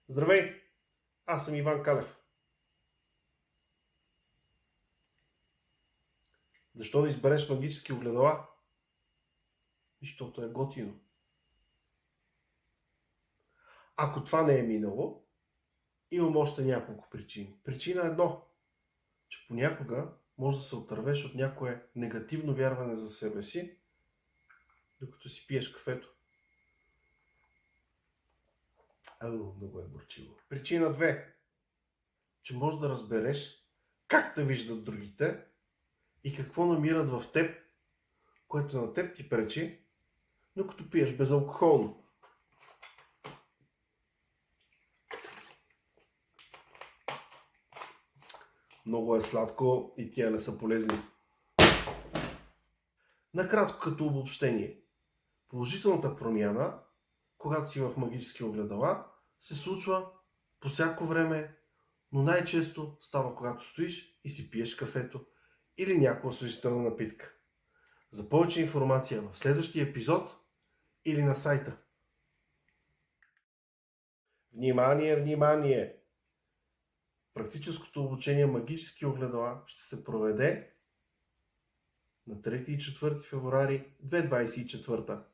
Здравей! Аз съм Иван Калев. Защо да избереш магически огледала? Защото е готино. Ако това не е минало, имам още няколко причини. Причина едно, че понякога може да се отървеш от някое негативно вярване за себе си, докато си пиеш кафето. Много е горчиво. Причина 2, че можеш да разбереш как те виждат другите и какво намират в теб, което на теб ти пречи, докато пиеш безалкохолно. Много е сладко и тия не са полезни. Накратко като обобщение. Положителната промяна, когато си в магически огледала, се случва по всяко време, но най-често става когато стоиш и си пиеш кафето или някаква освежителна напитка. За повече информация в следващия епизод или на сайта. Внимание, внимание! Практическото обучение магически огледала ще се проведе на 3 и 4 февруари 2024.